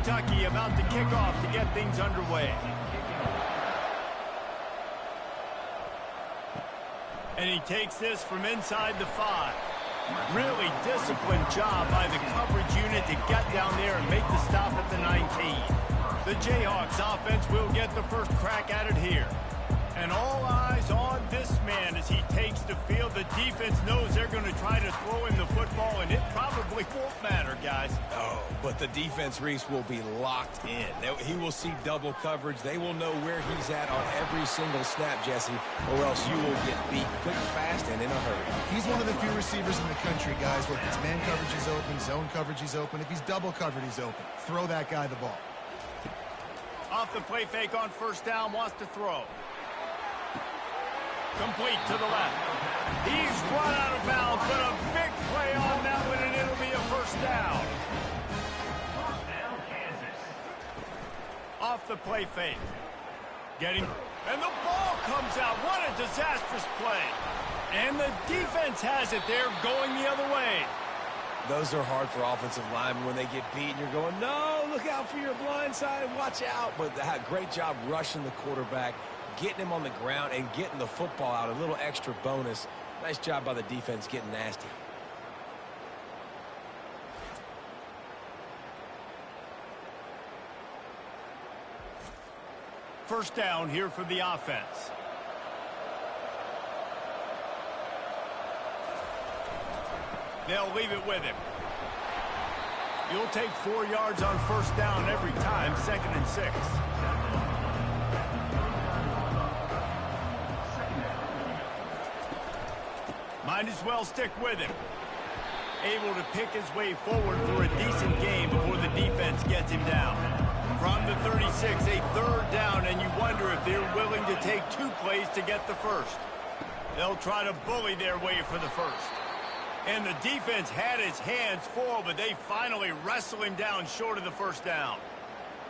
Kentucky about to kick off to get things underway. And he takes this from inside the 5. Really disciplined job by the coverage unit to get down there and make the stop at the 19. The Jayhawks offense will get the first crack at it here. And all eyes on this man as he takes the field. The defense knows they're going to try to throw him the football, and it probably won't matter, guys. Oh, but the defense, Reese, will be locked in. He will see double coverage. They will know where he's at on every single snap, Jesse, or else you will get beat quick, fast, and in a hurry. He's one of the few receivers in the country, guys, where if his man coverage is open, zone coverage is open. If he's double covered, he's open. Throw that guy the ball. Off the play fake on first down, wants to throw. Complete to the left. He's run out of bounds, but a big play on that one, and it'll be a first down. Off the play fake. And the ball comes out. What a disastrous play. And the defense has it there going the other way. Those are hard for offensive linemen when they get beat and you're going, no, look out for your blind side, watch out. But great job rushing the quarterback, getting him on the ground and getting the football out. A little extra bonus. Nice job by the defense getting nasty. First down here for the offense. They'll leave it with him. You'll take 4 yards on first down every time, 2nd and 6. Might as well stick with him. Able to pick his way forward for a decent game before the defense gets him down. From the 36, a 3rd down, and you wonder if they're willing to take 2 plays to get the first. They'll try to bully their way for the first. And the defense had his hands full, but they finally wrestle him down short of the first down.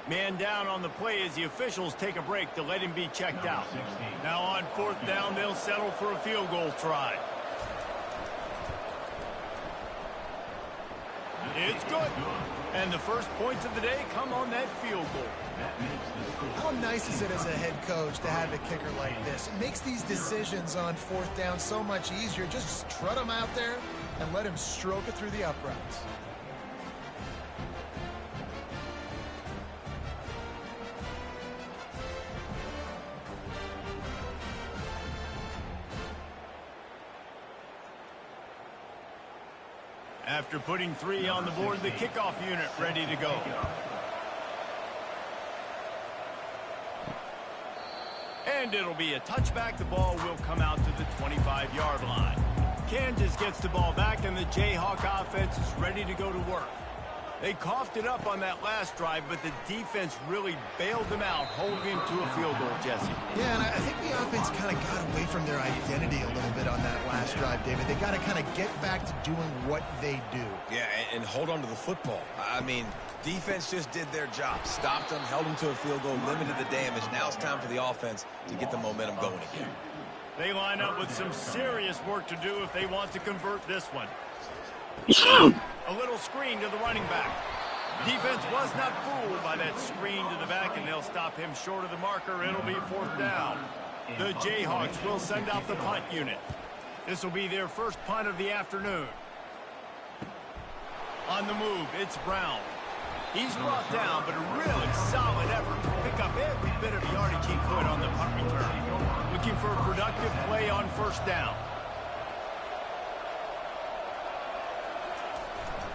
Man down on the play as the officials take a break to let him be checked out. Now on 4th down, they'll settle for a field goal try. It's good. And the first points of the day come on that field goal. How nice is it as a head coach to have a kicker like this? It makes these decisions on 4th down so much easier. Just strut him out there and let him stroke it through the uprights. After putting 3 on the board, the kickoff unit ready to go. And it'll be a touchback. The ball will come out to the 25-yard line. Kansas gets the ball back, and the Jayhawk offense is ready to go to work. They coughed it up on that last drive, but the defense really bailed them out, holding him to a field goal, Jesse. Yeah, and I think the offense kind of got away from their identity a little bit on that last drive, David. They got to kind of get back to doing what they do. Yeah, and hold on to the football. I mean, defense just did their job. Stopped them, held them to a field goal, limited the damage. Now it's time for the offense to get the momentum going again. They line up with some serious work to do if they want to convert this one. A little screen to the running back. Defense was not fooled by that screen to the back, and they'll stop him short of the marker. It'll be 4th down. The Jayhawks will send out the punt unit. This will be their first punt of the afternoon. On the move, it's Brown. He's brought down, but a really solid effort to pick up every bit of yardage he could on the punt return. Looking for a productive play on first down.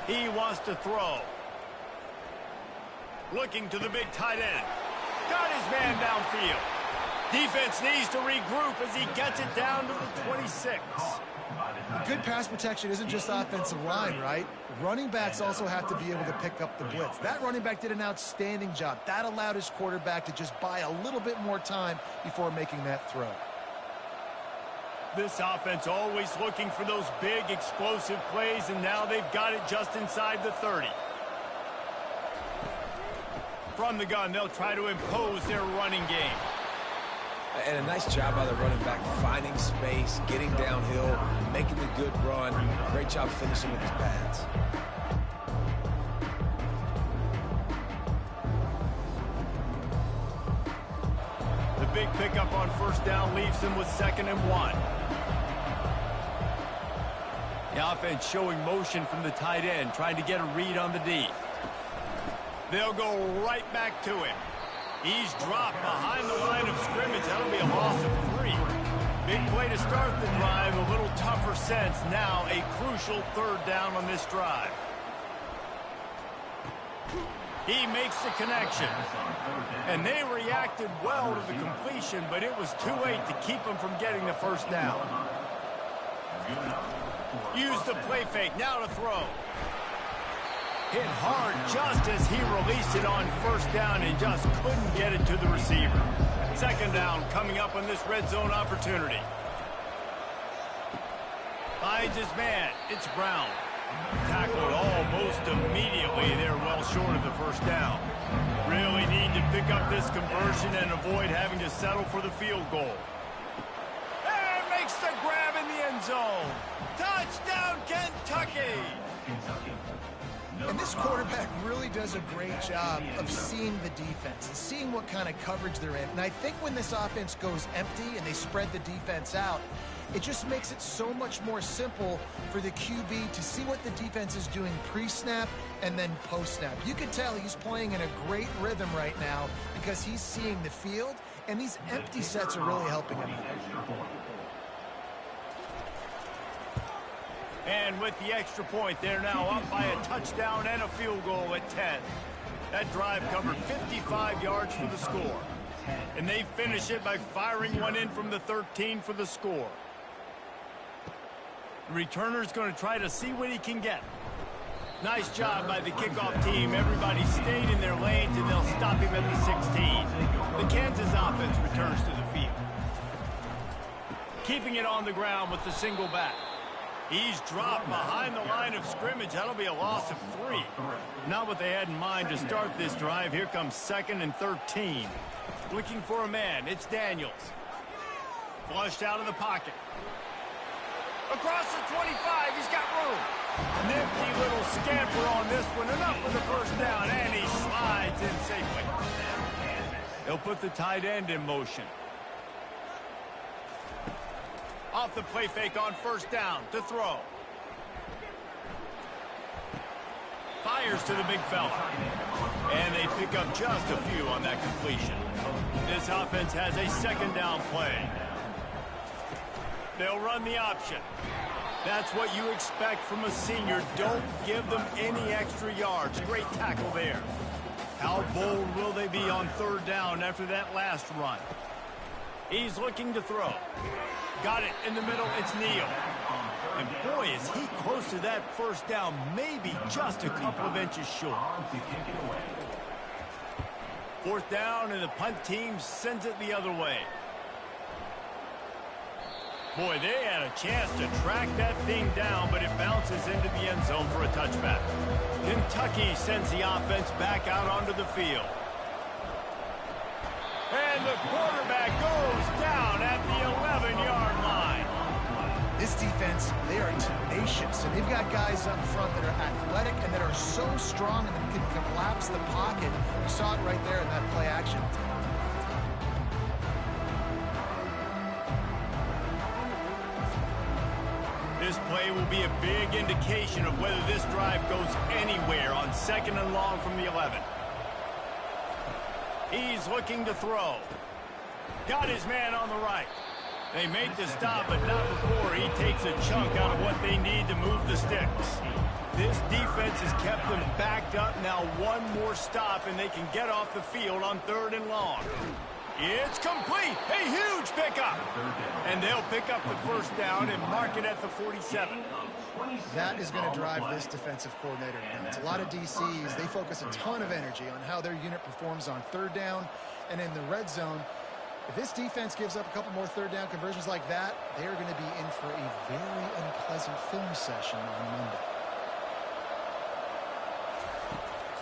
He wants to throw. Looking to the big tight end. Got his man downfield. Defense needs to regroup as he gets it down to the 26. Good pass protection isn't just offensive line, right? Running backs also have to be able to pick up the blitz. That running back did an outstanding job. That allowed his quarterback to just buy a little bit more time before making that throw. This offense always looking for those big, explosive plays, and now they've got it just inside the 30. From the gun, they'll try to impose their running game. And a nice job by the running back, finding space, getting downhill, making a good run. Great job finishing with his pads. big pickup on first down leaves them with 2nd and 1. The offense showing motion from the tight end, trying to get a read on the D. They'll go right back to him. He's dropped behind the line of scrimmage. That'll be a loss of 3. Big play to start the drive. A little tougher sense. Now a crucial 3rd down on this drive. He makes the connection. And they reacted well to the completion, but it was too late to keep them from getting the 1st down. Use the play fake. Now to throw. Hit hard just as he released it on 1st down and just couldn't get it to the receiver. 2nd down coming up on this red zone opportunity. Finds his man. It's Brown. Tackled almost immediately. They're well short of the 1st down. Really need to pick up this conversion and avoid having to settle for the field goal. And makes the grab in the end zone. Touchdown, Kentucky! And this quarterback really does a great job of seeing the defense and seeing what kind of coverage they're in. And I think when this offense goes empty and they spread the defense out, it just makes it so much more simple for the QB to see what the defense is doing pre-snap and then post-snap. You can tell he's playing in a great rhythm right now because he's seeing the field, and these empty sets are really helping him. And with the extra point, they're now up by a touchdown and a field goal at 10. That drive covered 55 yards for the score. And they finish it by firing one in from the 13 for the score. The returner's going to try to see what he can get. Nice job by the kickoff team. Everybody stayed in their lanes, and they'll stop him at the 16. The Kansas offense returns to the field. Keeping it on the ground with the single back. He's dropped behind the line of scrimmage. That'll be a loss of 3. Not what they had in mind to start this drive. Here comes 2nd and 13. Looking for a man. It's Daniels. Flushed out of the pocket. Across the 25. He's got room. Nifty little scamper on this one. Enough for the 1st down. And he slides in safely. They'll put the tight end in motion. Off the play fake on 1st down to throw. Fires to the big fella. And they pick up just a few on that completion. This offense has a 2nd down play. They'll run the option. That's what you expect from a senior. Don't give them any extra yards. Great tackle there. How bold will they be on 3rd down after that last run? He's looking to throw. Got it in the middle. It's Neal. And boy, is he close to that 1st down. Maybe just a couple of inches short. 4th down, and the punt team sends it the other way. Boy, they had a chance to track that thing down, but it bounces into the end zone for a touchback. Kentucky sends the offense back out onto the field. And the quarterback goes down at the 11-yard line. This defense, they are tenacious, and they've got guys up front that are athletic and that are so strong and that can collapse the pocket. We saw it right there in that play action. This play will be a big indication of whether this drive goes anywhere on 2nd and long from the 11. He's looking to throw. Got his man on the right. They make the stop, but not before he takes a chunk out of what they need to move the sticks. This defense has kept them backed up. Now one more stop, and they can get off the field on 3rd and long. It's complete. A huge pickup. And they'll pick up the 1st down and mark it at the 47. That is going to drive this defensive coordinator nuts. A lot of DCs, they focus a ton of energy on how their unit performs on 3rd down and in the red zone. If this defense gives up a couple more 3rd down conversions like that, they are going to be in for a very unpleasant film session on Monday.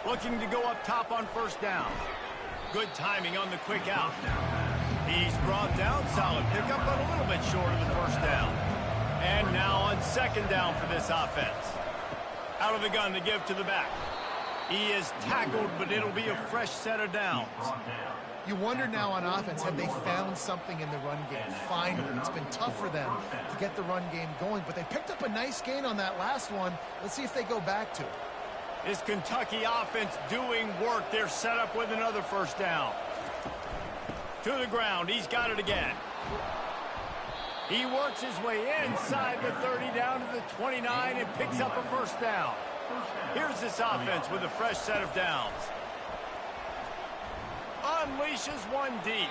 Looking to go up top on 1st down. Good timing on the quick out. He's brought down. Solid pickup, but a little bit short of the 1st down. And now on 2nd down for this offense. Out of the gun to give to the back. He is tackled, but it'll be a fresh set of downs. You wonder now on offense, have they found something in the run game? Finally, it's been tough for them to get the run game going, but they picked up a nice gain on that last one. Let's see if they go back to it. This Kentucky offense doing work. They're set up with another first down. To the ground. He's got it again. He works his way inside the 30 down to the 29 and picks up a first down. Here's this offense with a fresh set of downs. Unleashes one deep.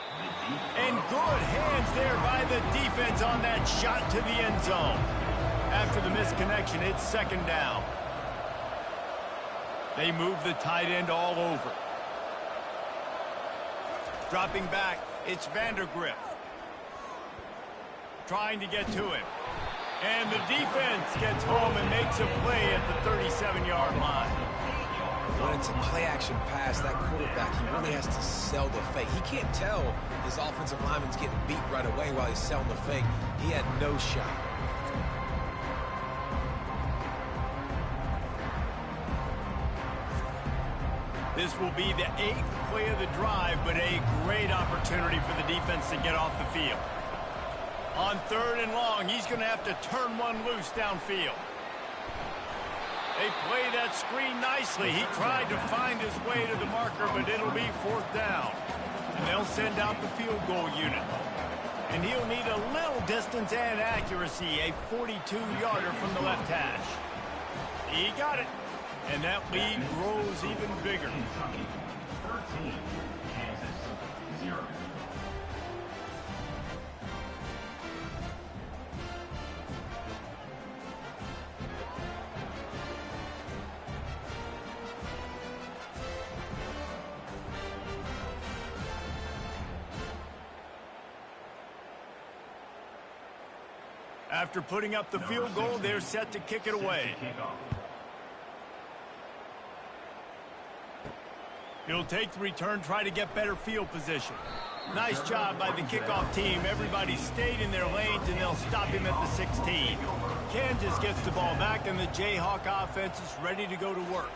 And good hands there by the defense on that shot to the end zone. After the misconnection, it's second down. They move the tight end all over. Dropping back, it's Vandergriff. Trying to get to him. And the defense gets home and makes a play at the 37-yard line. When it's a play-action pass, that quarterback, he really has to sell the fake. He can't tell his offensive lineman's getting beat right away while he's selling the fake. He had no shot. This will be the 8th play of the drive, but a great opportunity for the defense to get off the field. On 3rd and long, he's going to have to turn one loose downfield. They play that screen nicely. He tried to find his way to the marker, but it'll be 4th down. And they'll send out the field goal unit. And he'll need a little distance and accuracy, a 42-yarder from the left hash. He got it. And that lead grows even bigger. After putting up the field goal, they're set to kick it away. He'll take the return, try to get better field position. Nice job by the kickoff team. Everybody stayed in their lanes, and they'll stop him at the 16. Kansas gets the ball back, and the Jayhawk offense is ready to go to work.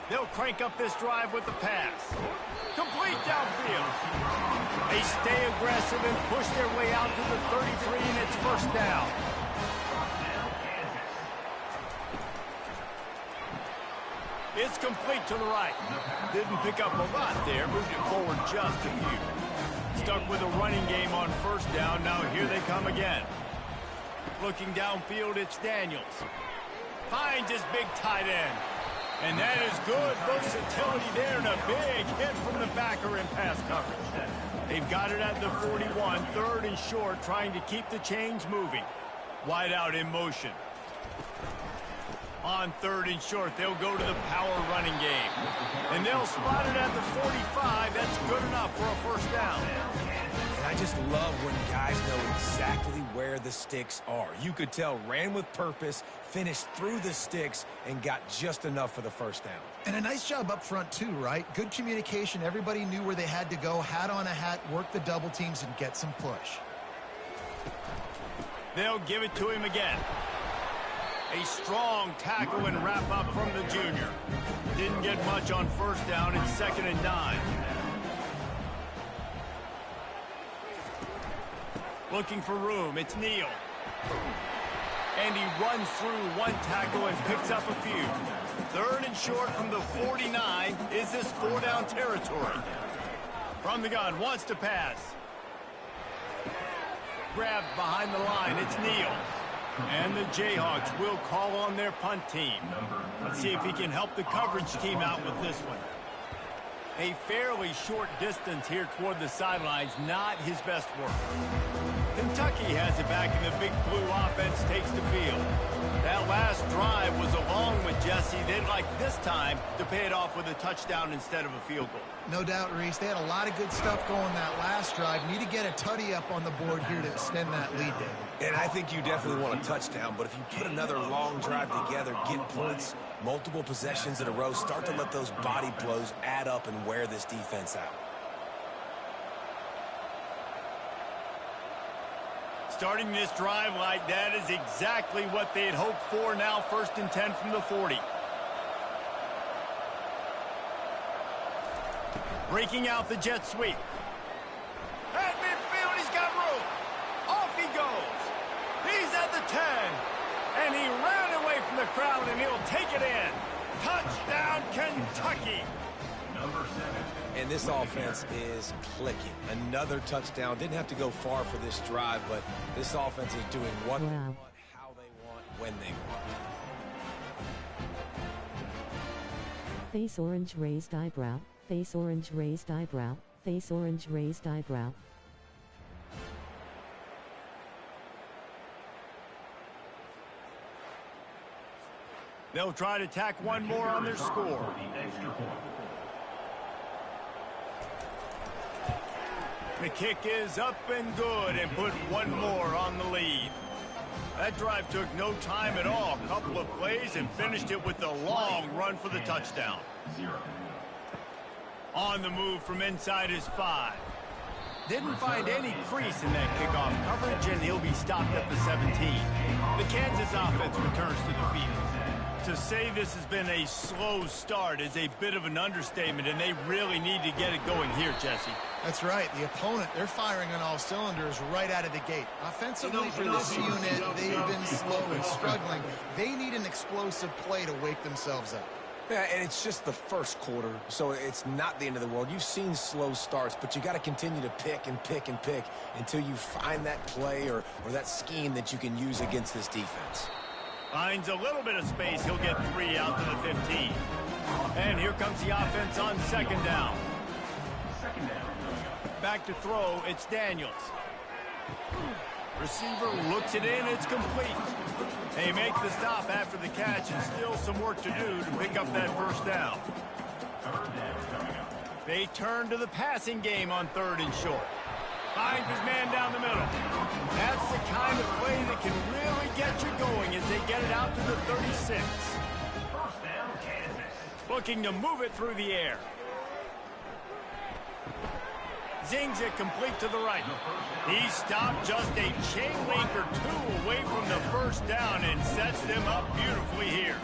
They'll crank up this drive with the pass. Complete downfield. They stay aggressive and push their way out to the 33, and it's first down. It's complete to the right. Didn't pick up a lot there. Moved it forward just a few. Stuck with a running game on first down. Now here they come again. Looking downfield, it's Daniels. Finds his big tight end. And that is good versatility there, and a big hit from the backer in pass coverage. They've got it at the 41, 3rd and short, trying to keep the chains moving. Wide out in motion. On 3rd and short, they'll go to the power running game. And they'll spot it at the 45. That's good enough for a first down. And I just love when guys know exactly where the sticks are. You could tell ran with purpose, finished through the sticks, and got just enough for the first down. And a nice job up front, too, right? Good communication. Everybody knew where they had to go, hat on a hat, work the double teams, and get some push. They'll give it to him again. A strong tackle and wrap up from the junior. Didn't get much on first down. It's 2nd and 9. Looking for room. It's Neal. And he runs through one tackle and picks up a few. 3rd and short from the 49. Is this 4-down territory? From the gun. Wants to pass. Grabbed behind the line. It's Neal. And the Jayhawks will call on their punt team. Let's see if he can help the coverage team out with this one. A fairly short distance here toward the sidelines, not his best work. Kentucky has it back, and the big blue offense takes the field. That last drive was a long one, Jesse. They'd like this time to pay it off with a touchdown instead of a field goal. No doubt, Reese. They had a lot of good stuff going that last drive. Need to get a tutty up on the board here to extend that lead, David. And I think you definitely want a touchdown, but if you put another long drive together, get points, multiple possessions in a row, start to let those body blows add up and wear this defense out. Starting this drive like that is exactly what they had hoped for. Now 1st and 10 from the 40. Breaking out the jet sweep. At midfield, he's got room. Off he goes. He's at the 10. And he ran away from the crowd, and he'll take it in. Touchdown, Kentucky. Number 7. And this offense is clicking. Another touchdown. Didn't have to go far for this drive, but this offense is doing what they want, how they want, when they want. Face orange raised eyebrow, face orange raised eyebrow, face orange raised eyebrow. They'll try to tack one more on their score. The kick is up and good and put one more on the lead. That drive took no time at all. A couple of plays and finished it with a long run for the touchdown. On the move from inside his 5. Didn't find any crease in that kickoff coverage, and he'll be stopped at the 17. The Kansas offense returns to the field. To say this has been a slow start is a bit of an understatement, and they really need to get it going here, Jesse. That's right. The opponent, they're firing on all cylinders right out of the gate. Offensively for this unit, they've been slow and struggling. They need an explosive play to wake themselves up. Yeah, and it's just the first quarter, so it's not the end of the world. You've seen slow starts, but you got to continue to pick and pick and pick until you find that play or that scheme that you can use against this defense. Finds a little bit of space. He'll get 3 out to the 15. And here comes the offense on second down. Back to throw, it's Daniels. Receiver looks it in, it's complete. They make the stop after the catch, and still some work to do to pick up that first down. They turn to the passing game on 3rd and short. Finds his man down the middle. That's the kind of play that can really get you going as they get it out to the 36. Looking to move it through the air. Zings it complete to the right. He stopped just a chain link or 2 away from the first down and sets them up beautifully here.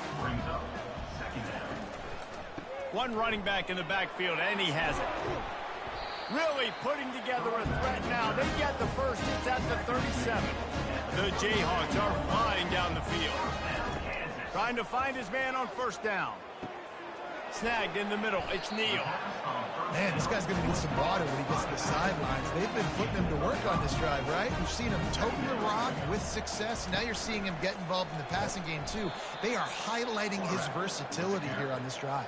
One running back in the backfield, and he has it. Really putting together a threat now. They get the first. It's at the 37. The Jayhawks are flying down the field. Trying to find his man on first down. Snagged in the middle. It's Neal. Man, this guy's going to need some water when he gets to the sidelines. They've been putting him to work on this drive, right? You've seen him toting the rock with success. Now you're seeing him get involved in the passing game, too. They are highlighting his versatility here on this drive.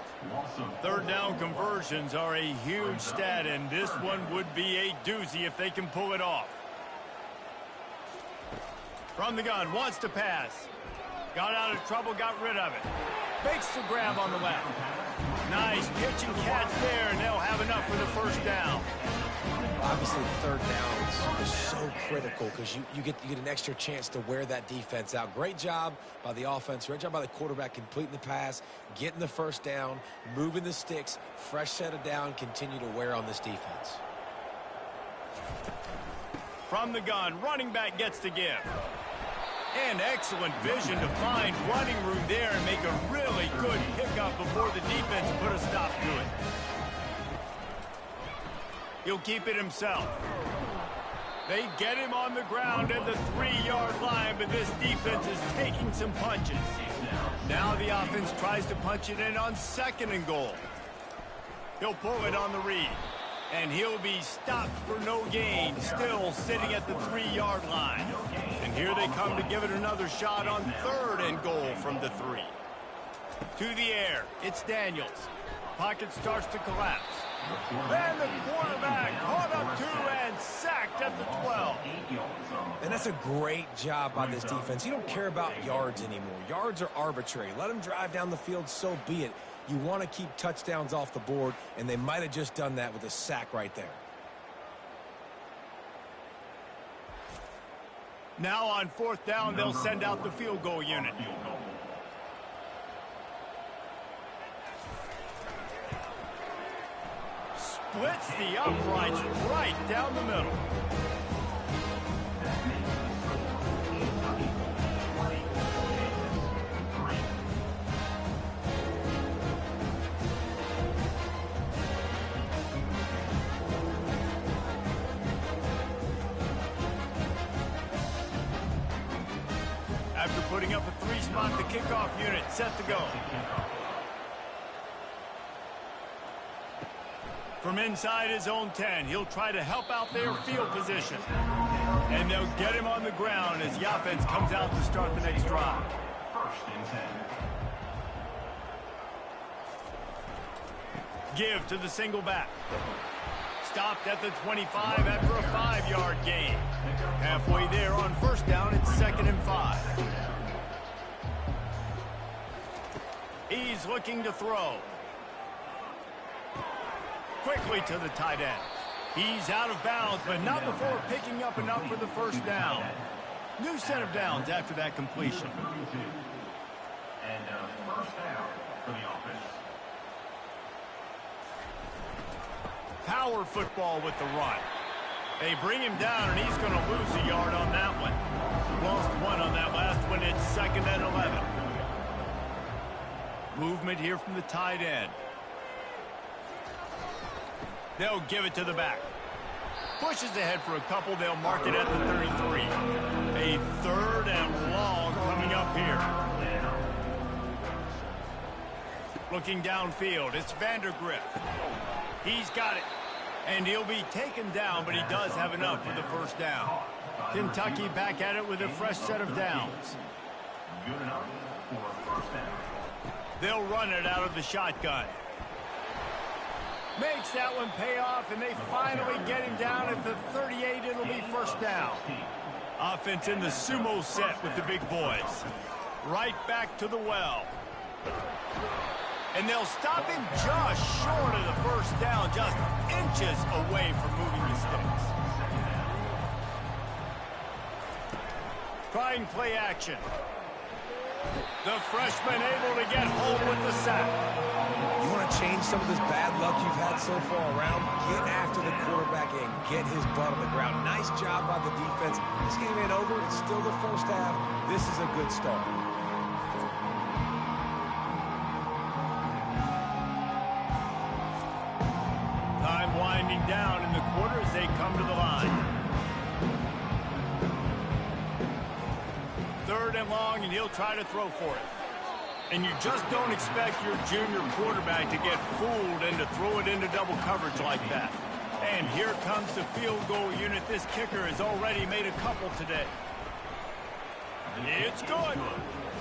3rd down conversions are a huge stat, and this one would be a doozy if they can pull it off. From the gun, wants to pass. Got out of trouble, got rid of it. Makes the grab on the left. Nice pitch and catch there, and they'll have enough for the first down. Obviously, 3rd down is so critical because you get an extra chance to wear that defense out. Great job by the offense. Great job by the quarterback completing the pass, getting the first down, moving the sticks, fresh set of down, continue to wear on this defense. From the gun, running back gets to give. And excellent vision to find running room there and make a really good pickup before the defense put a stop to it. He'll keep it himself. They get him on the ground at the 3-yard line, but this defense is taking some punches. Now the offense tries to punch it in on 2nd and goal. He'll pull it on the read. And he'll be stopped for no gain, still sitting at the 3-yard line. And here they come to give it another shot on 3rd and goal from the 3. To the air, it's Daniels. Pocket starts to collapse. And the quarterback caught up to and sacked at the 12. And that's a great job by this defense. You don't care about yards anymore. Yards are arbitrary. Let them drive down the field, so be it. You want to keep touchdowns off the board, and they might have just done that with a sack right there. Now on 4th down, they'll send out the field goal unit. Splits the uprights right down the middle. loading up a 3-spot, the kickoff unit set to go. From inside his own 10, he'll try to help out their field position. And they'll get him on the ground as the offense comes out to start the next drive. First and 10. Give to the single back. Stopped at the 25 after a 5-yard gain. Halfway there on first down, it's 2nd and 5. He's looking to throw. Quickly to the tight end. He's out of bounds, but not before picking up enough for the first down. New set of downs after that completion. And first down for the offense. Power football with the run. They bring him down, and he's going to lose a yard on that one. Lost 1 on that last one. It's 2nd and 11. Movement here from the tight end. They'll give it to the back. Pushes ahead for a couple. They'll mark it at the 33. A 3rd and long coming up here. Looking downfield, it's Vandergrift. He's got it. And he'll be taken down, but he does have enough for the first down. Kentucky back at it with a fresh set of downs. Good enough for first down. They'll run it out of the shotgun. Makes that one pay off, and they finally get him down at the 38. It'll be first down. Offense in the sumo set with the big boys. Right back to the well. And they'll stop him just short of the first down, just inches away from moving the sticks. Trying play action. The freshman able to get home with the sack. You want to change some of this bad luck you've had so far around? Get after the quarterback and get his butt on the ground. Nice job by the defense. This game ain't over. It's still the first half. This is a good start. Time winding down in the quarter as they come to the line. 3rd and long, and he'll try to throw for it. And you just don't expect your junior quarterback to get fooled and to throw it into double coverage like that. And here comes the field goal unit. This kicker has already made a couple today. It's good.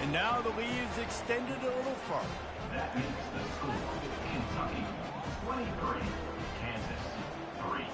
And now the lead is extended a little further. That makes the score Kentucky 23, Kansas 3.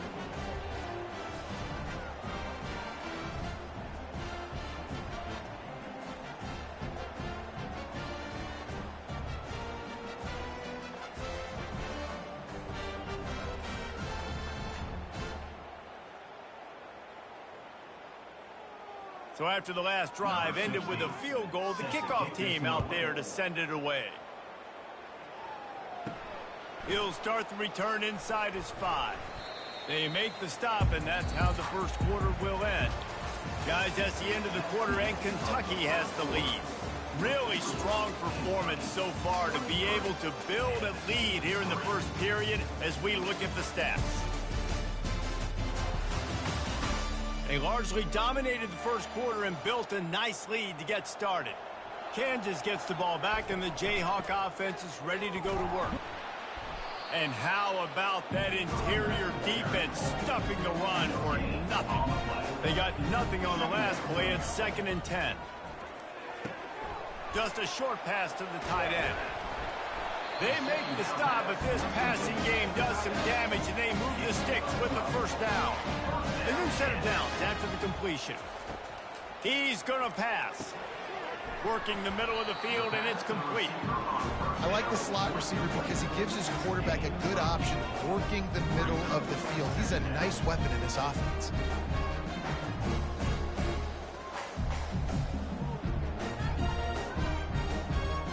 So after the last drive ended with a field goal, the kickoff team out there to send it away. He'll start the return inside his 5. They make the stop, and that's how the first quarter will end. Guys, that's the end of the quarter, and Kentucky has the lead. Really strong performance so far to be able to build a lead here in the first period as we look at the stats. They largely dominated the first quarter and built a nice lead to get started. Kansas gets the ball back, and the Jayhawk offense is ready to go to work. And how about that interior defense stuffing the run for nothing? They got nothing on the last play. It's 2nd and 10. Just a short pass to the tight end. They make the stop, but this passing game does some damage, and they move the sticks with the first down. A new set of downs after the completion. He's going to pass. Working the middle of the field, and it's complete. I like the slot receiver because he gives his quarterback a good option working the middle of the field. He's a nice weapon in his offense.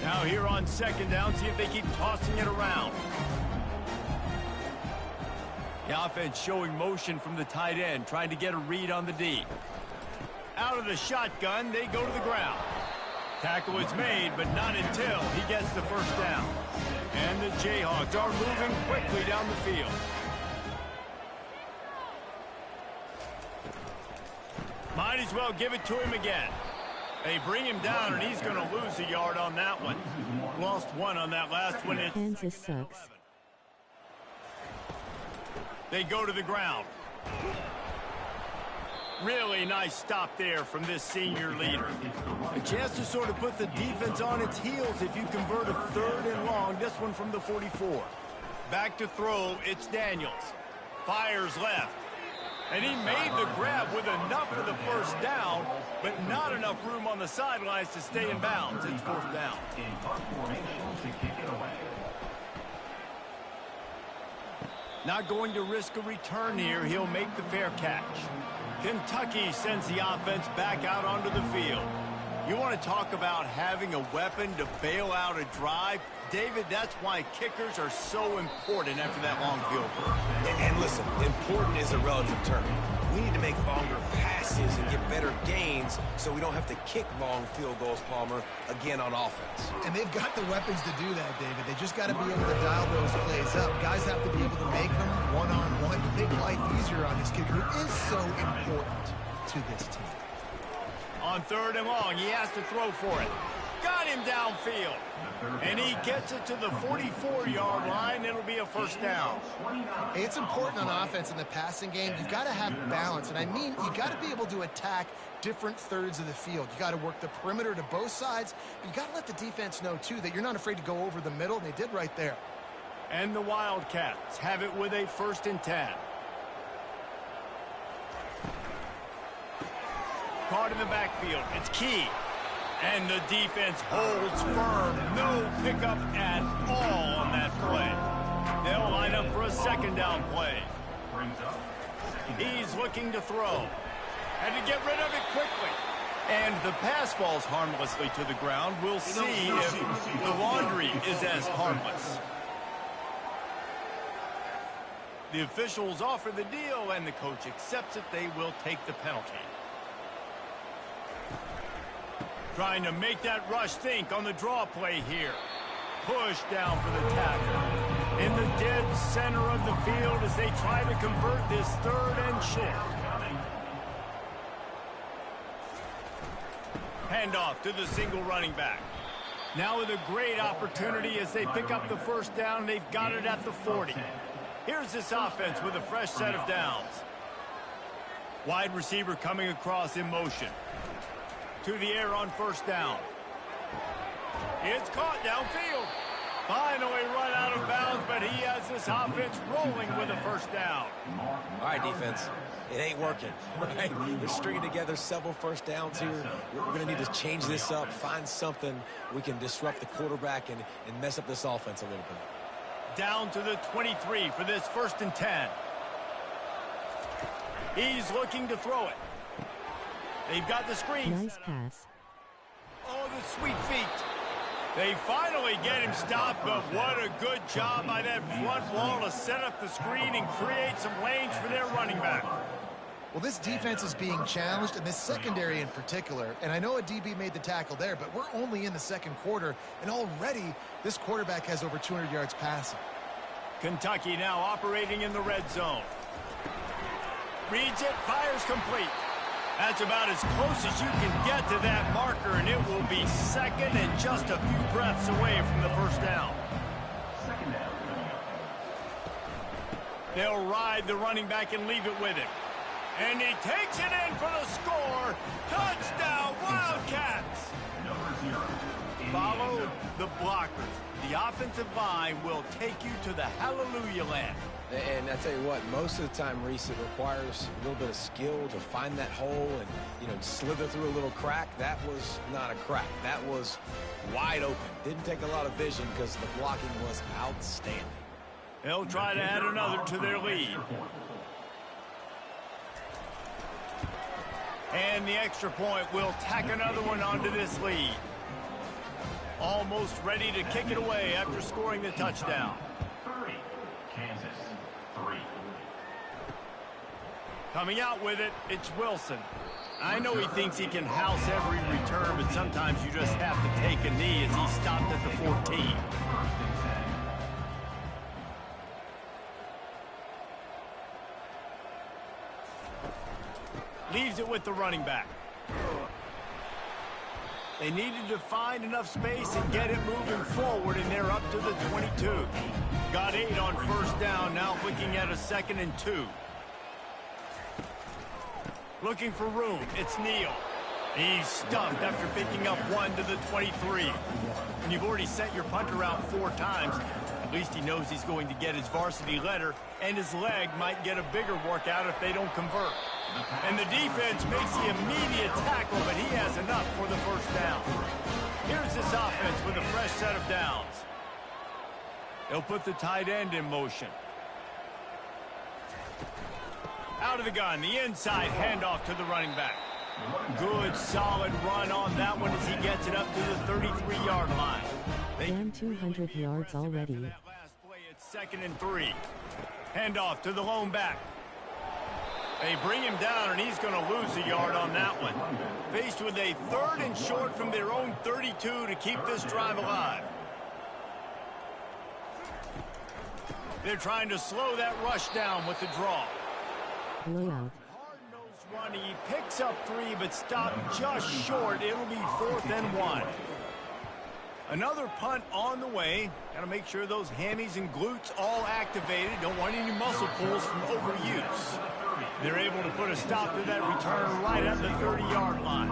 Now here on 2nd down, see if they keep tossing it around. The offense showing motion from the tight end, trying to get a read on the D. Out of the shotgun, they go to the ground. Tackle is made, but not until he gets the first down. And the Jayhawks are moving quickly down the field. Might as well give it to him again. They bring him down, and he's going to lose a yard on that one. Lost one on that last one. It's Kansas sucks. They go to the ground. Really nice stop there from this senior leader. A chance to sort of put the defense on its heels if you convert a 3rd and long. This one from the 44. Back to throw, it's Daniels. Fires left. And he made the grab with enough for the first down, but not enough room on the sidelines to stay in bounds. It's 4th down. Not going to risk a return here. He'll make the fair catch. Kentucky sends the offense back out onto the field. You want to talk about having a weapon to bail out a drive? David, that's why kickers are so important after that long field goal. And listen, important is a relative term. We need to make longer passes and get better gains so we don't have to kick long field goals, Palmer, again on offense. And they've got the weapons to do that, David. They just got to be able to dial those plays up. Guys have to be able to make them one-on-one to make life easier on this kicker, who is so important to this team. On 3rd and long, he has to throw for it. Got him downfield. And he gets it to the 44-yard line. It'll be a 1st down. Hey, it's important on offense in the passing game. You've got to have balance. And I mean, you've got to be able to attack different thirds of the field. You got to work the perimeter to both sides. But you got to let the defense know, too, that you're not afraid to go over the middle. And they did right there. And the Wildcats have it with a 1st and 10. Caught in the backfield. It's Key. And the defense holds firm. No pickup at all on that play. They'll line up for a 2nd down play. He's looking to throw. Had to get rid of it quickly. And the pass falls harmlessly to the ground. We'll see if the laundry is as harmless. The officials offer the deal, and the coach accepts it. They will take the penalty. Trying to make that rush think on the draw play here. Push down for the tackle. In the dead center of the field as they try to convert this 3rd and short. Handoff to the single running back. Now with a great opportunity as they pick up the 1st down. They've got it at the 40. Here's this offense with a fresh set of downs. Wide receiver coming across in motion. To the air on 1st down. It's caught downfield. Finally run out of bounds, but he has this offense rolling with a 1st down. All right, defense. It ain't working, right? We're stringing together several 1st downs here. We're going to need to change this up, find something we can disrupt the quarterback and mess up this offense a little bit. Down to the 23 for this 1st and 10. He's looking to throw it. They've got the screen. Nice pass. Oh, the sweet feet. They finally get him stopped, but what a good job by that front wall to set up the screen and create some lanes for their running back. Well, this defense is being challenged, and this secondary in particular. And I know a DB made the tackle there, but we're only in the 2nd quarter, and already this quarterback has over 200 yards passing. Kentucky now operating in the red zone. Reads it, fires complete. That's about as close as you can get to that marker, and it will be 2nd and just a few breaths away from the 1st down. They'll ride the running back and leave it with him. And he takes it in for the score. Touchdown, Wildcats! Follow the blockers. The offensive line will take you to the hallelujah land. And I tell you what, most of the time, Reese, it requires a little bit of skill to find that hole and, slither through a little crack. That was not a crack. That was wide open. Didn't take a lot of vision because the blocking was outstanding. They'll try to add another to their lead. And the extra point will tack another one onto this lead. Almost ready to kick it away after scoring the touchdown. Coming out with it, it's Wilson. I know he thinks he can house every return, but sometimes you just have to take a knee as he stopped at the 14. Leaves it with the running back. They needed to find enough space and get it moving forward, and they're up to the 22. Got 8 on first down, now looking at a 2nd and 2. Looking for room, it's Neal. He's stuffed after picking up 1 to the 23. And you've already sent your punter out 4 times. At least he knows he's going to get his varsity letter, and his leg might get a bigger workout if they don't convert. And the defense makes the immediate tackle, but he has enough for the first down. Here's this offense with a fresh set of downs. They'll put the tight end in motion. Out of the gun, the inside handoff to the running back. Good, solid run on that one as he gets it up to the 33-yard line. Damn, 200 yards already. That last play, it's 2nd and 3. Handoff to the lone back. They bring him down, and he's going to lose a yard on that one. Faced with a 3rd and short from their own 32 to keep this drive alive. They're trying to slow that rush down with the draw. Blowout. Hard-nosed run. He picks up 3, but stopped just short. It'll be 4th and 1. Another punt on the way. Got to make sure those hammies and glutes all activated. Don't want any muscle pulls from overuse. They're able to put a stop to that return right at the 30-yard line.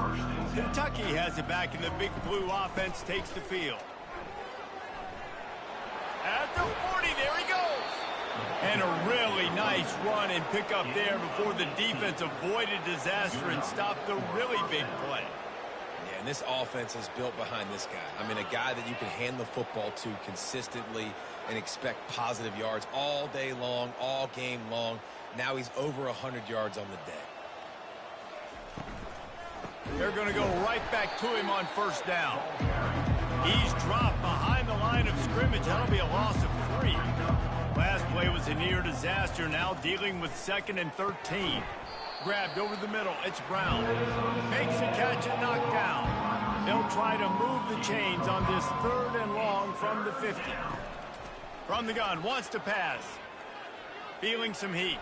Kentucky has it back, and the Big Blue offense takes the field. At the 40, there he goes. And a really nice run and pick up there before the defense avoided disaster and stopped the really big play. Yeah, and this offense is built behind this guy. I mean, a guy that you can hand the football to consistently and expect positive yards all day long, all game long. Now he's over 100 yards on the day. They're going to go right back to him on first down. He's dropped behind the line of scrimmage. That'll be a loss of 3. Last play was a near disaster. Now dealing with 2nd and 13. Grabbed over the middle. It's Brown. Makes the catch and knocked down. They'll try to move the chains on this 3rd and long from the 50. From the gun, wants to pass. Feeling some heat.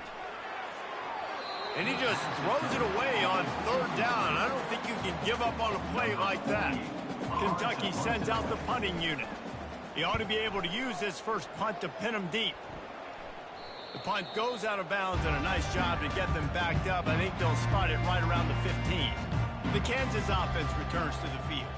And he just throws it away on 3rd down. I don't think you can give up on a play like that. Kentucky sends out the punting unit. He ought to be able to use this first punt to pin him deep. The punt goes out of bounds, and a nice job to get them backed up. I think they'll spot it right around the 15. The Kansas offense returns to the field.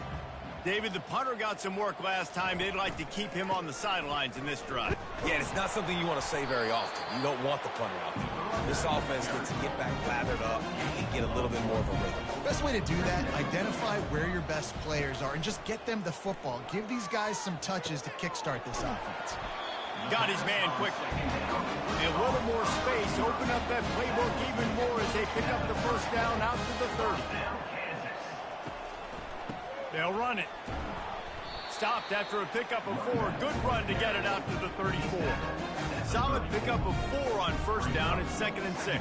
David, the punter got some work last time. They'd like to keep him on the sidelines in this drive. Yeah, it's not something you want to say very often. You don't want the punter out there. This offense needs to get back lathered up and get a little bit more of a rhythm. Best way to do that, identify where your best players are and just get them the football. Give these guys some touches to kickstart this offense. Got his man quickly. And a little more space. Open up that playbook even more as they pick up the first down out to the 30. They'll run it. Stopped after a pickup of 4. Good run to get it out to the 34. Solid pickup of 4 on first down. It's 2nd and 6.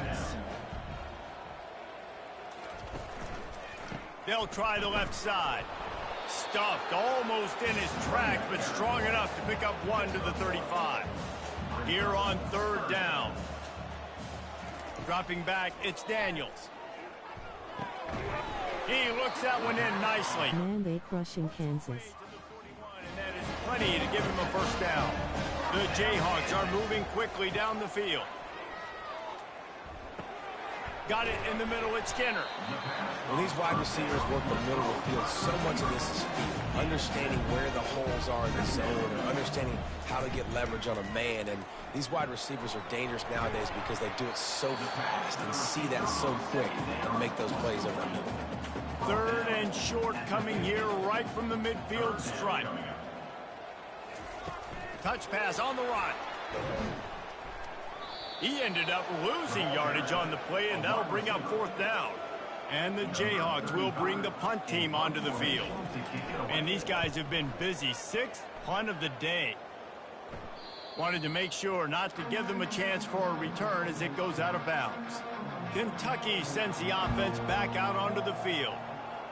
They'll try the left side. Stuffed almost in his tracks, but strong enough to pick up 1 to the 35. Here on 3rd down. Dropping back, it's Daniels. He looks that one in nicely. Man, they crushing Kansas. And that is plenty to give him a first down. The Jayhawks are moving quickly down the field. Got it in the middle, it's Skinner. When these wide receivers work the middle of the field, so much of this is feel. Understanding where the holes are in the zone, or understanding how to get leverage on a man. And these wide receivers are dangerous nowadays because they do it so fast and see that so quick and make those plays over the middle. 3rd and short coming here right from the midfield stripe. Touch pass on the run. He ended up losing yardage on the play, and that'll bring up 4th down. And the Jayhawks will bring the punt team onto the field. And these guys have been busy. 6th punt of the day. Wanted to make sure not to give them a chance for a return as it goes out of bounds. Kentucky sends the offense back out onto the field.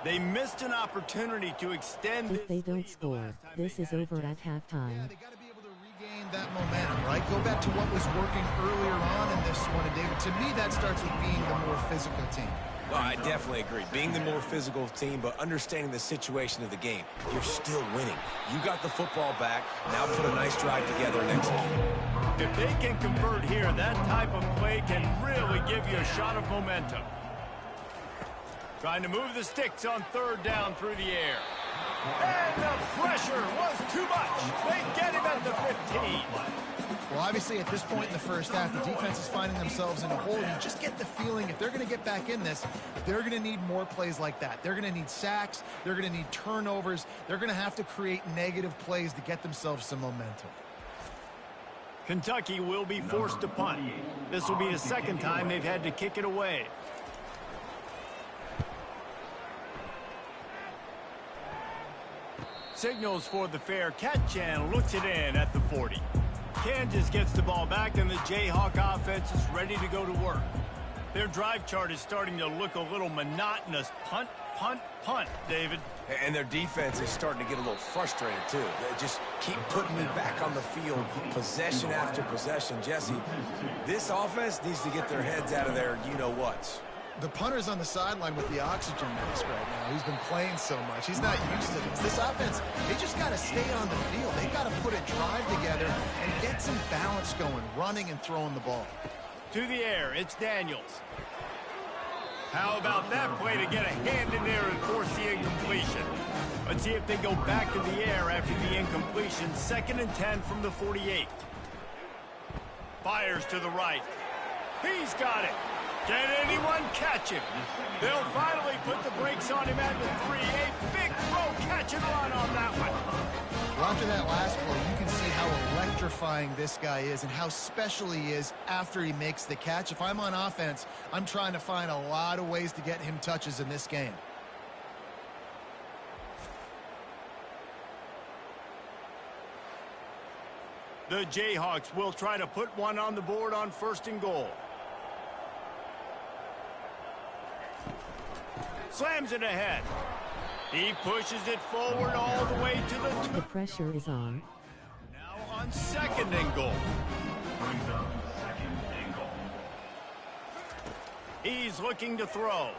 They missed an opportunity to extend this. If they don't score, this is over at halftime. Yeah, they got to be able to regain that momentum, right? Go back to what was working earlier on in this one. And David, to me, that starts with being the more physical team. No, I definitely agree. Being the more physical team, but understanding the situation of the game, you're still winning. You got the football back. Now put a nice drive together and execute. If they can convert here, that type of play can really give you a shot of momentum. Trying to move the sticks on third down through the air. And the pressure was too much. They get him at the 15. Well, obviously, at this point in the first half, the defense is finding themselves in a hole. You just get the feeling if they're going to get back in this, they're going to need more plays like that. They're going to need sacks. They're going to need turnovers. They're going to have to create negative plays to get themselves some momentum. Kentucky will be forced to punt. This will be the second time they've had to kick it away. Signals for the fair catch and looks it in at the 40. Kansas gets the ball back and the Jayhawk offense is ready to go to work. Their drive chart is starting to look a little monotonous. Punt, punt, punt, David. And their defense is starting to get a little frustrated, too. They just keep putting me back on the field, possession after possession. Jesse, this offense needs to get their heads out of their you-know-whats. The punter's on the sideline with the oxygen mask right now. He's been playing so much. He's not used to this. This offense, they just got to stay on the field. They got to put a drive together and get some balance going, running and throwing the ball. To the air, it's Daniels. How about that play to get a hand in there and force the incompletion? Let's see if they go back to the air after the incompletion. 2nd and 10 from the 48. Fires to the right. He's got it. Can anyone catch him? They'll finally put the brakes on him at the 3. A big throw, catch and run on that one. Well, after that last play, you can see how electrifying this guy is and how special he is after he makes the catch. If I'm on offense, I'm trying to find a lot of ways to get him touches in this game. The Jayhawks will try to put one on the board on 1st and goal. Slams it ahead. He pushes it forward all the way to the... The pressure is on. Now on 2nd and goal. Brings up 2nd and goal. He's looking to throw.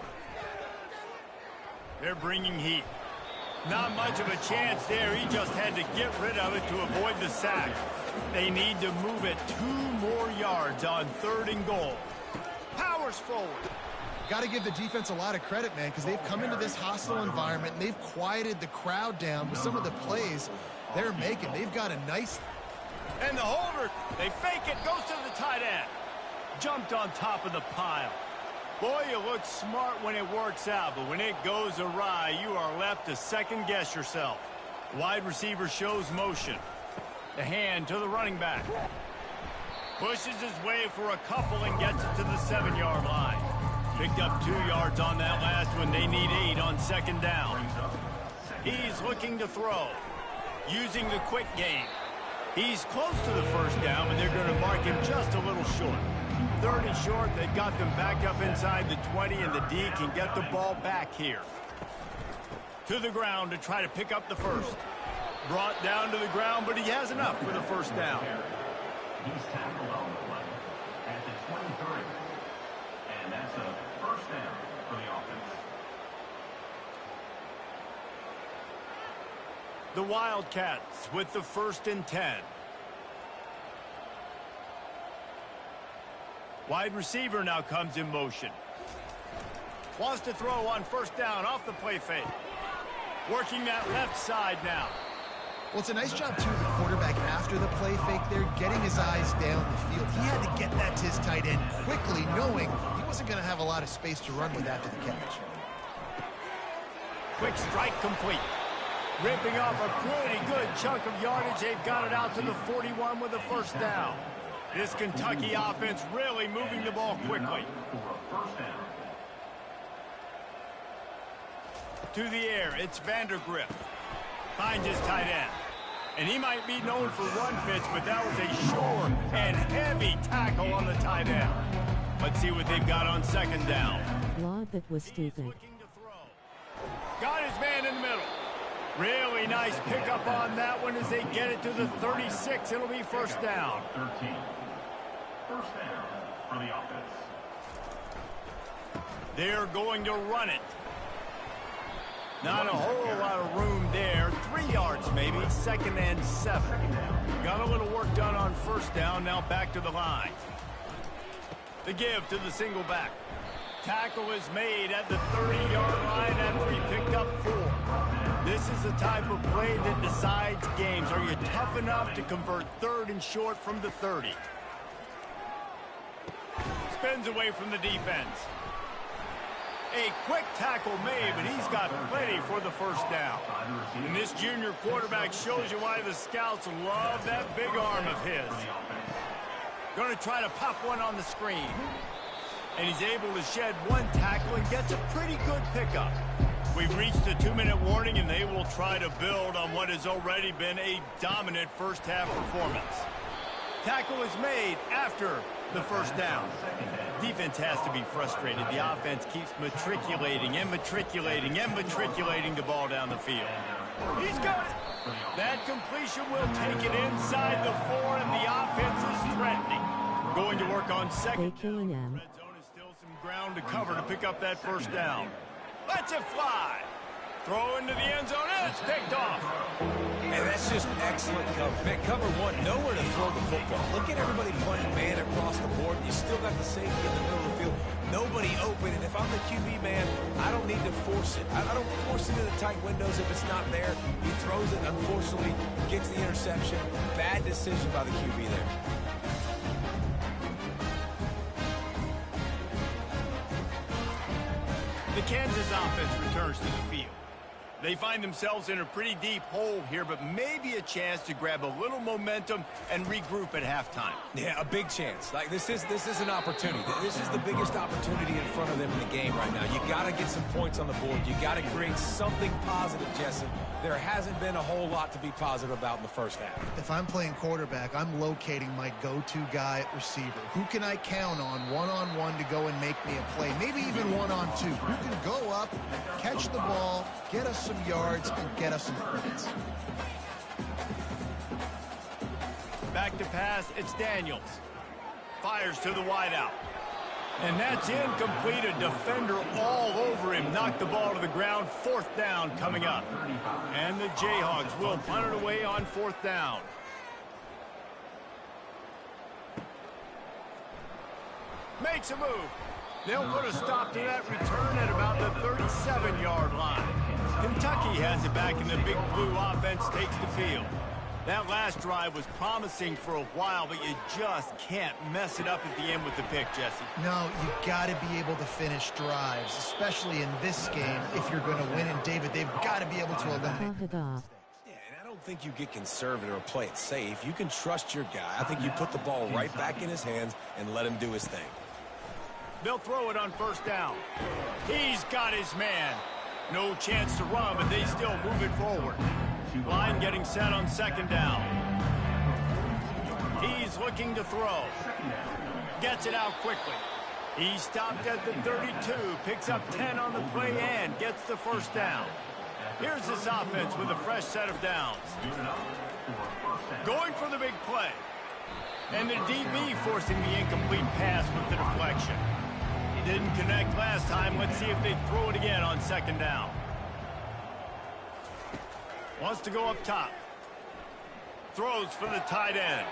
They're bringing heat. Not much of a chance there. He just had to get rid of it to avoid the sack. They need to move it 2 more yards on 3rd and goal. Powers forward. Got to give the defense a lot of credit, man, because they've come into this hostile environment and they've quieted the crowd down with some of the plays they're making. They've got a nice... And the holder, they fake it, goes to the tight end. Jumped on top of the pile. Boy, you look smart when it works out, but when it goes awry, you are left to second-guess yourself. Wide receiver shows motion. The hand to the running back. Pushes his way for a couple and gets it to the 7-yard line. Picked up 2 yards on that last one. They need 8 on 2nd down. He's looking to throw. Using the quick game. He's close to the 1st down, but they're going to mark him just a little short. 3rd and short. They've got them back up inside the 20, and the D can get the ball back here. To the ground to try to pick up the 1st. Brought down to the ground, but he has enough for the 1st down. He's tackled on the play at the 23. And that's a 1st down for the offense. The Wildcats with the 1st and 10. Wide receiver now comes in motion. Wants to throw on 1st down off the play fake. Working that left side now. Well, it's a nice job, too, of the quarterback after the play fake there, getting his eyes down the field. He had to get that to his tight end quickly, knowing he wasn't going to have a lot of space to run with after the catch. Quick strike complete. Ripping off a pretty good chunk of yardage. They've got it out to the 41 with a 1st down. This Kentucky offense really moving the ball quickly. To the air, it's Vandergrift. Finds his tight end. And he might be known for run fits, but that was a sure and heavy tackle on the tight end. Let's see what they've got on 2nd down. Law that was stupid. Got his man in the middle. Really nice pickup on that one as they get it to the 36. It'll be 1st down. 13. 1st down for the offense. They're going to run it. Not a whole lot of room there. 3 yards maybe. 2nd and 7. Got a little work done on first down. Now back to the line. The give to the single back. Tackle is made at the 30-yard line after he picked up 4. This is the type of play that decides games. Are you tough enough to convert 3rd and short from the 30? Spins away from the defense. A quick tackle made, but he's got plenty for the first down. And this junior quarterback shows you why the scouts love that big arm of his. Going to try to pop one on the screen. And he's able to shed 1 tackle and gets a pretty good pickup. We've reached the 2-minute warning, and they will try to build on what has already been a dominant first-half performance. Tackle is made after the first down. Defense has to be frustrated. The offense keeps matriculating and matriculating and matriculating the ball down the field. He's got it. That completion will take it inside the 4, and the offense is threatening. Going to work on second down. Red zone is still some ground to cover to pick up that first down. Lets it fly. Throw into the end zone, and it's picked off. And that's just excellent cover. Man, cover 1, nowhere to throw the football. Look at everybody playing man across the board. You still got the safety in the middle of the field. Nobody open, and if I'm the QB man, I don't need to force it. I don't force it into the tight windows if it's not there. He throws it, unfortunately, gets the interception. Bad decision by the QB there. The Kansas offense returns to the field. They find themselves in a pretty deep hole here, but maybe a chance to grab a little momentum and regroup at halftime. Yeah, a big chance. Like this is an opportunity. This is the biggest opportunity in front of them in the game right now. You got to get some points on the board. You got to create something positive, Jesse. There hasn't been a whole lot to be positive about in the first half. If I'm playing quarterback, I'm locating my go-to guy at receiver. Who can I count on one-on-one to go and make me a play? Maybe even one-on-two. Who can go up, catch the ball, get us some yards, and get us some points. Back to pass, it's Daniels. Fires to the wideout. And that's incomplete. A defender all over him. Knocked the ball to the ground. 4th down coming up. And the Jayhawks will punt it away on 4th down. Makes a move. They'll put a stop to that return at about the 37-yard line. Kentucky has it back, and the Big Blue offense takes the field. That last drive was promising for a while, but you just can't mess it up at the end with the pick, Jesse. No, you got to be able to finish drives, especially in this game. If you're going to win, and David, they've got to be able to eliminate. Yeah, and I don't think you get conservative or play it safe. You can trust your guy. I think you put the ball right back in his hands and let him do his thing. They'll throw it on 1st down. He's got his man. No chance to run, but they still move it forward. Line getting set on 2nd down. He's looking to throw. Gets it out quickly. He stopped at the 32, picks up 10 on the play and gets the 1st down. Here's this offense with a fresh set of downs. Going for the big play. And the DB forcing the incomplete pass with the deflection. Didn't connect last time. Let's see if they throw it again on 2nd down. Wants to go up top. Throws for the tight end.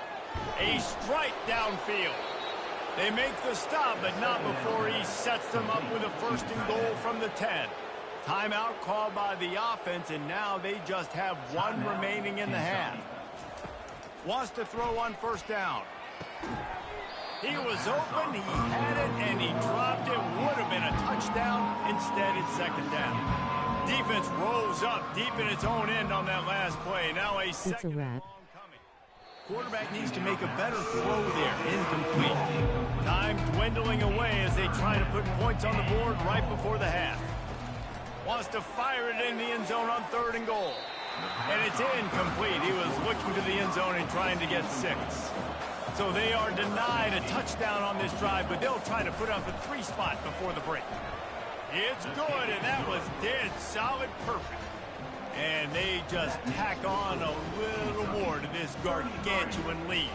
A strike downfield. They make the stop, but not before he sets them up with a 1st and goal from the 10. Timeout called by the offense, and now they just have 1 remaining in the half. Wants to throw on 1st down. He was open, he had it, and he dropped it. Would have been a touchdown. Instead, it's 2nd down. Defense rolls up deep in its own end on that last play. Now a second long coming. Quarterback needs to make a better throw there. Incomplete. Time dwindling away as they try to put points on the board right before the half. Wants to fire it in the end zone on 3rd and goal. And it's incomplete. He was looking to the end zone and trying to get 6. So they are denied a touchdown on this drive, but they'll try to put up a 3 spot before the break. It's good, and that was dead solid perfect. And they just tack on a little more to this gargantuan lead.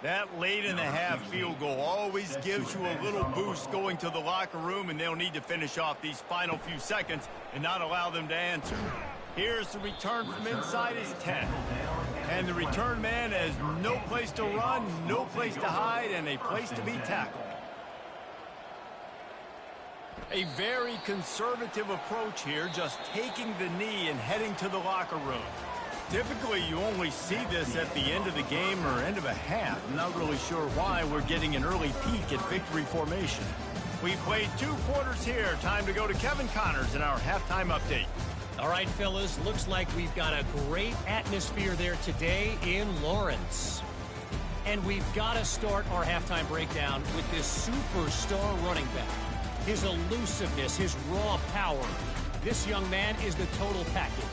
That late in the half field goal always gives you a little boost going to the locker room, and they'll need to finish off these final few seconds and not allow them to answer. Here's the return from inside his 10. And the return man has no place to run, no place to hide, and a place to be tackled. A very conservative approach here, just taking the knee and heading to the locker room. Typically, you only see this at the end of the game or end of a half. I'm not really sure why we're getting an early peek at victory formation. We played 2 quarters here. Time to go to Kevin Connors in our halftime update. All right, fellas, looks like we've got a great atmosphere there today in Lawrence. And we've got to start our halftime breakdown with this superstar running back. His elusiveness, his raw power. This young man is the total package.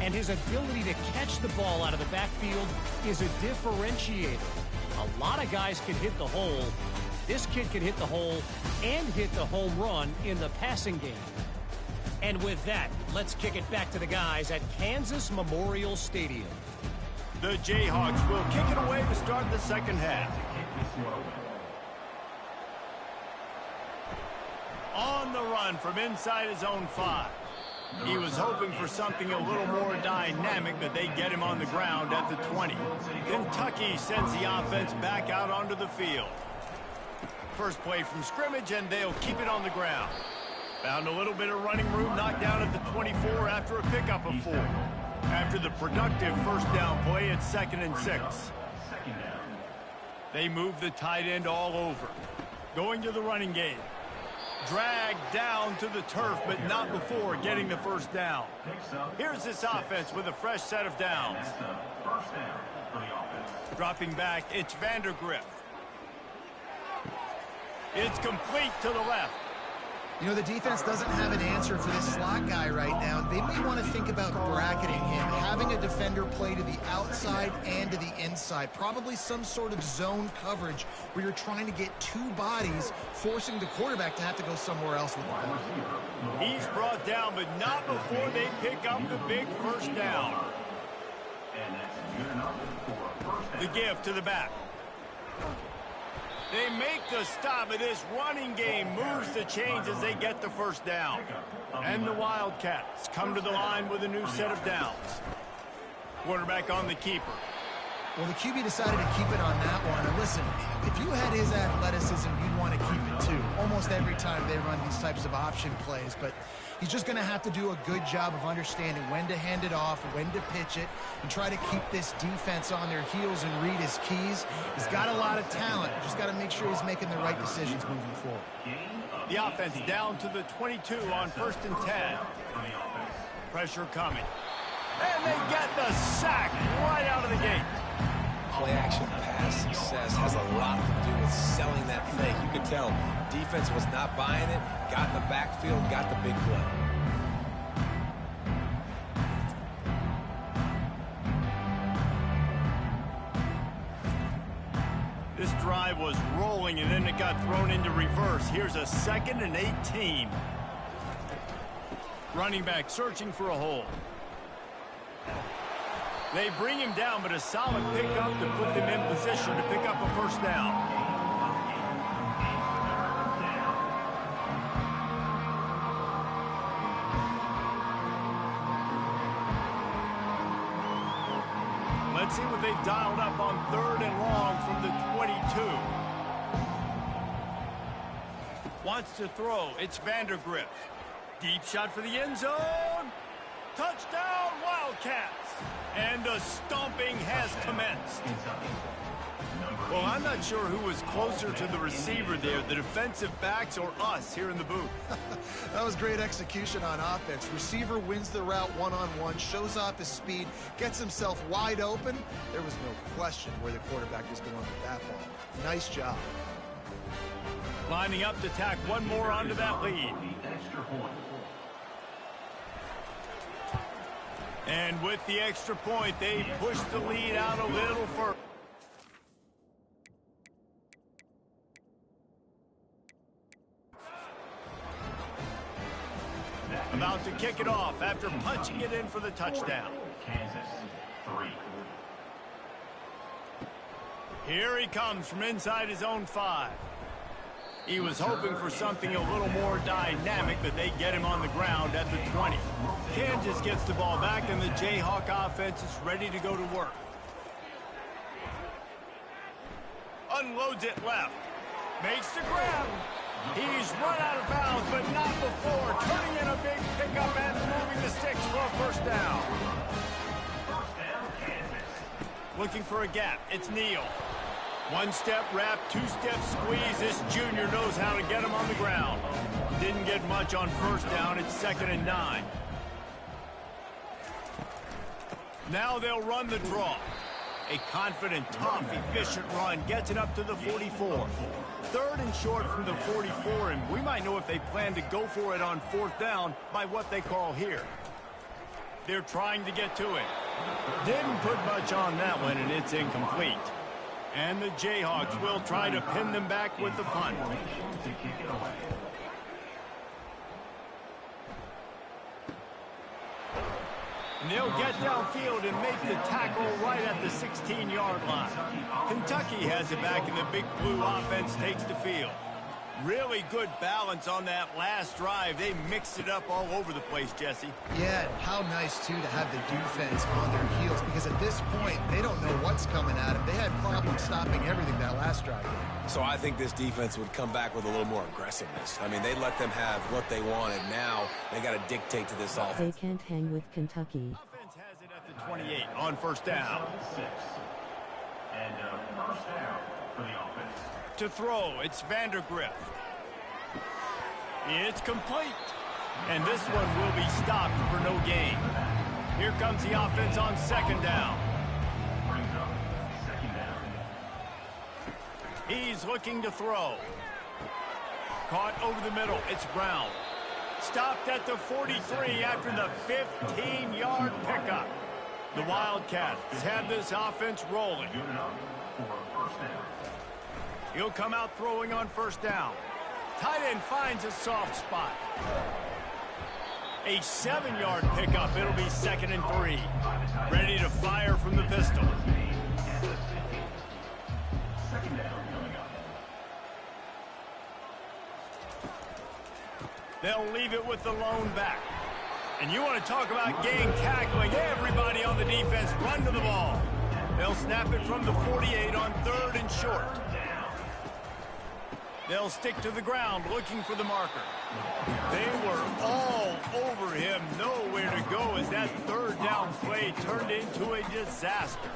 And his ability to catch the ball out of the backfield is a differentiator. A lot of guys can hit the hole. This kid can hit the hole and hit the home run in the passing game. And with that, let's kick it back to the guys at Kansas Memorial Stadium. The Jayhawks will kick it away to start the second half. On the run from inside his own 5. He was hoping for something a little more dynamic, but they get him on the ground at the 20. Kentucky sends the offense back out onto the field. First play from scrimmage, and they'll keep it on the ground. Found a little bit of running room, knocked down at the 24 after a pickup of 4. After the productive first down play, it's 2nd and 6. They move the tight end all over. Going to the running game. Dragged down to the turf, but not before getting the first down. Here's this offense with a fresh set of downs. Dropping back, it's Vandergrift. It's complete to the left. You know, the defense doesn't have an answer for this slot guy right now. They may want to think about bracketing him, having a defender play to the outside and to the inside. Probably some sort of zone coverage where you're trying to get 2 bodies, forcing the quarterback to have to go somewhere else with the ball. He's brought down, but not before they pick up the big first down. The give to the back. They make the stop, but this running game moves the chains as they get the first down. And the Wildcats come to the line with a new set of downs. Quarterback on the keeper. Well, the QB decided to keep it on that one. And listen, if you had his athleticism, you'd want to keep it too. Almost every time they run these types of option plays. But he's just going to have to do a good job of understanding when to hand it off, when to pitch it, and try to keep this defense on their heels and read his keys. He's got a lot of talent. Just got to make sure he's making the right decisions moving forward. The offense down to the 22 on 1st and 10. Pressure coming. And they get the sack right out of the gate. Play-action pass success has a lot to do with selling that fake. You could tell defense was not buying it, got in the backfield, got the big play. This drive was rolling, and then it got thrown into reverse. Here's a 2nd and 18. Running back searching for a hole. They bring him down, but a solid pickup to put them in position to pick up a first down. Let's see what they've dialed up on 3rd and long from the 22. Wants to throw. It's Vandergrift. Deep shot for the end zone. Touchdown, Wildcats. And the stomping has commenced. Well, I'm not sure who was closer to the receiver there, the defensive backs or us here in the booth. That was great execution on offense. Receiver wins the route one-on-one, shows off his speed, gets himself wide open. There was no question where the quarterback was going with that ball. Nice job. Lining up to tack one more onto that lead. And with the extra point, they push the lead out a little further. About to kick it off after punching it in for the touchdown. Kansas 3. Here he comes from inside his own 5. He was hoping for something a little more dynamic, but they get him on the ground at the 20. Kansas gets the ball back, and the Jayhawk offense is ready to go to work. Unloads it left. Makes the grab. He's run out of bounds, but not before. Turning in a big pickup and moving the sticks for a first down. Looking for a gap. It's Neal. One-step wrap, two-step squeeze. This junior knows how to get him on the ground. Didn't get much on first down. It's 2nd and 9. Now they'll run the draw. A confident, tough, efficient run gets it up to the 44. 3rd and short from the 44, and we might know if they plan to go for it on 4th down by what they call here. They're trying to get to it. Didn't put much on that one, and it's incomplete. And the Jayhawks will try to pin them back with the punt. And they'll get downfield and make the tackle right at the 16-yard line. Kentucky has it back, and the Big Blue offense takes the field. Really good balance on that last drive. They mixed it up all over the place, Jesse. Yeah, how nice, too, to have the defense on their heels, because at this point, they don't know what's coming at them. They had problems stopping everything that last drive. So I think this defense would come back with a little more aggressiveness. I mean, they let them have what they wanted. Now they got to dictate to this offense. They can't hang with Kentucky. Offense has it at the 28 on first down. And first down for the offense. To throw, it's Vandergrift. It's complete. And this one will be stopped for no gain. Here comes the offense on 2nd down. Brings up 2nd down. He's looking to throw. Caught over the middle. It's Brown. Stopped at the 43 after the 15-yard pickup. The Wildcats have this offense rolling. Good enough for a first down. He'll come out throwing on first down. Tight end finds a soft spot. A 7-yard pickup. It'll be 2nd and 3. Ready to fire from the pistol. Second down coming up. They'll leave it with the lone back. And you want to talk about gang tackling. Everybody on the defense run to the ball. They'll snap it from the 48 on 3rd and short. They'll stick to the ground looking for the marker. They were all over him. Nowhere to go as that 3rd down play turned into a disaster.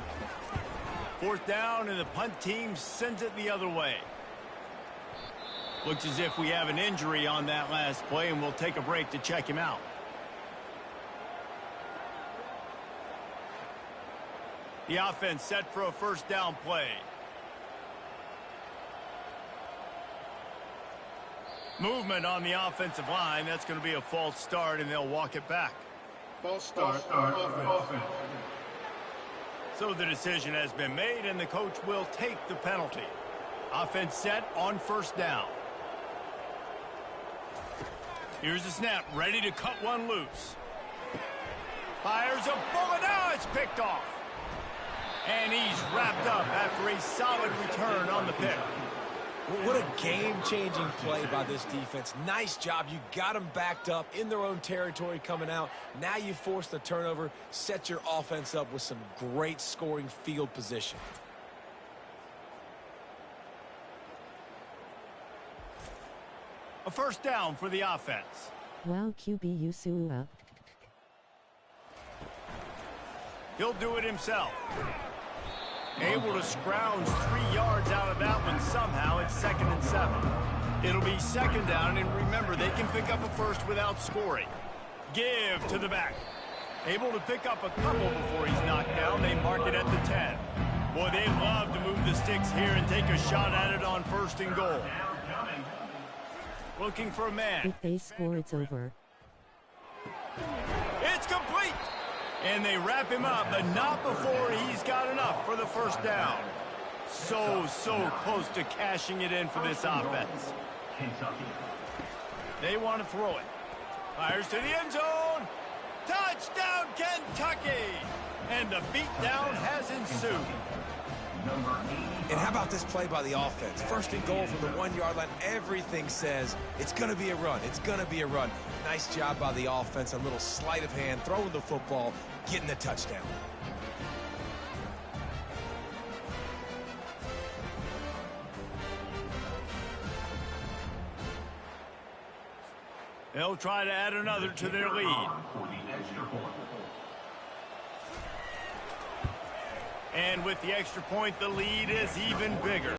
4th down, and the punt team sends it the other way. Looks as if we have an injury on that last play, and we'll take a break to check him out. The offense set for a first down play. Movement on the offensive line. That's going to be a false start, and they'll walk it back. False start. Offense. So the decision has been made, and the coach will take the penalty. Offense set on first down. Here's the snap, ready to cut one loose. Fires a bullet. Now it's picked off. And he's wrapped up after a solid return on the pick. What a game-changing play by this defense. Nice job. You got them backed up in their own territory coming out. Now you force the turnover, set your offense up with some great scoring field position. A first down for the offense. Wow, QB Usua. He'll do it himself. Able to scrounge 3 yards out of that one somehow. It's 2nd and 7. It'll be 2nd down, and remember, they can pick up a first without scoring. Give to the back. Able to pick up a couple before he's knocked down. They mark it at the 10. Boy, they love to move the sticks here and take a shot at it on 1st and goal. Looking for a man. If they score, it's over. It's complete. And they wrap him up, but not before he's got enough for the first down. So close to cashing it in for this offense. Kentucky. They want to throw it. Fires to the end zone. Touchdown, Kentucky! And the beatdown has ensued. number 85. And how about this play by the offense? First and goal from the 1-yard line. Everything says it's going to be a run. It's going to be a run. Nice job by the offense. A little sleight of hand, throwing the football, getting the touchdown. They'll try to add another to their lead. For the extra point. And with the extra point, the lead is even bigger.